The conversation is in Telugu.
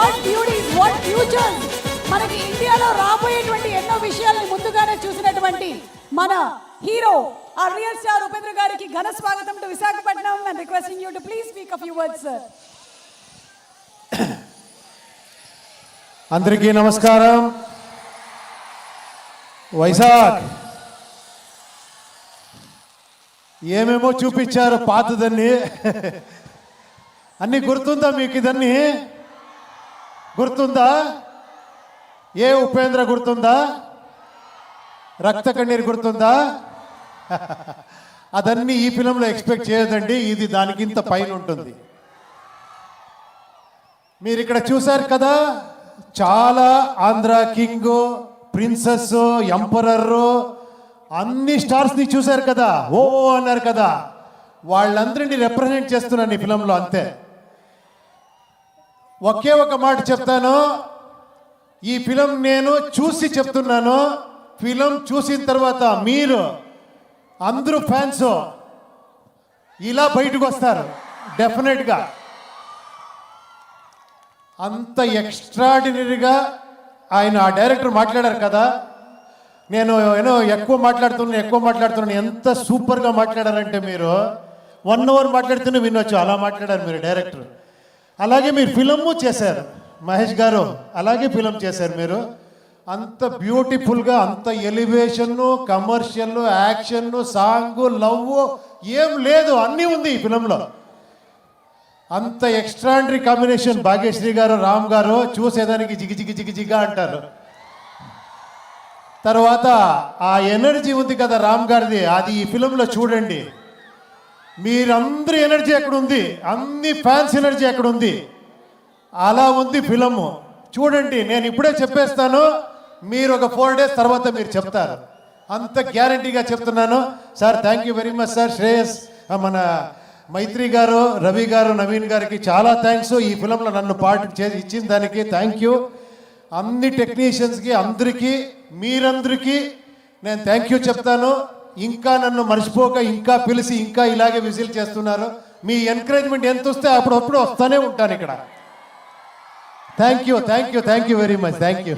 What beauties, what futures. మనకి ఇండియాలో రాబోయేటువంటి ఎన్నో విషయాలను ముందుగానే చూసినటువంటి మన హీరో ఆ రియల్ స్టార్ ఉపేంద్ర గారికి ఘన స్వాగతం to Visakhapatnam. And requesting you to please speak a few words sir. అందరికీ నమస్కారం. వైజాగ్ ఏమేమో చూపించారు పాతదన్నీ. అన్నీ గుర్తుందా మీకు? ఇదన్నీ గుర్తుందా? ఏ ఉపేంద్ర గుర్తుందా? రక్త కన్నీరు గుర్తుందా? అదన్నీ ఈ ఫిలంలో ఎక్స్పెక్ట్ చేయదండి. ఇది దానికింత పైన ఉంటుంది. మీరు ఇక్కడ చూశారు కదా, చాలా ఆంధ్ర కింగ్, ప్రిన్సెస్, ఎంపరర్ అన్ని స్టార్స్ని చూశారు కదా. ఓ అన్నారు కదా. వాళ్ళందరినీ రిప్రజెంట్ చేస్తున్నాను ఈ ఫిలంలో. అంతే. ఒకే ఒక మాట చెప్తాను. ఈ ఫిలం నేను చూసి చెప్తున్నాను. ఫిలం చూసిన తర్వాత మీరు అందరూ ఫ్యాన్స్ ఇలా బయటకు వస్తారు డెఫినెట్గా. అంత ఎక్స్ట్రాడినరీగా ఆయన ఆ డైరెక్టర్ మాట్లాడారు కదా. నేను ఎక్కువ మాట్లాడుతున్నాను. ఎంత సూపర్గా మాట్లాడారంటే మీరు 1 hour మాట్లాడుతూనే వినొచ్చు. అలా మాట్లాడారు మీరు డైరెక్టర్. అలాగే మీరు ఫిలము చేశారు మహేష్ గారు. అలాగే ఫిలం చేశారు మీరు. అంత బ్యూటిఫుల్గా, అంత ఎలివేషన్ను, కమర్షియల్, యాక్షన్, సాంగ్, లవ్ ఏం లేదు, అన్నీ ఉంది ఈ ఫిలంలో. అంత ఎక్స్ట్రాండరీ కాంబినేషన్. భాగ్యశ్రీ గారు, రామ్ గారు చూసేదానికి జిగిజిగా అంటారు. తర్వాత ఆ ఎనర్జీ ఉంది కదా రామ్ గారిది, అది ఈ ఫిలంలో చూడండి. మీరందరి ఎనర్జీ ఎక్కడుంది, అన్ని ఫ్యాన్స్ ఎనర్జీ ఎక్కడుంది, అలా ఉంది ఫిలము. చూడండి. నేను ఇప్పుడే చెప్పేస్తాను, మీరు ఒక 4 days తర్వాత మీరు చెప్తారు. అంత గ్యారంటీగా చెప్తున్నాను. Sir thank you very much sir. Shreyas, మన మైత్రి గారు, రవి గారు, నవీన్ గారికి చాలా థ్యాంక్స్. ఈ ఫిలంలో నన్ను పార్ట్ ఇచ్చిన దానికి థ్యాంక్ యూ. అన్ని టెక్నీషియన్స్కి, అందరికీ, మీరందరికీ నేను థ్యాంక్ యూ చెప్తాను. ఇంకా నన్ను మర్చిపోక ఇంకా పిలిచి ఇంకా ఇలాగే విజిల్ చేస్తున్నారు. మీ ఎంకరేజ్మెంట్ ఎంత వస్తే అప్పుడప్పుడు వస్తూనే ఉంటాను ఇక్కడ. Thank you very much. Thank you.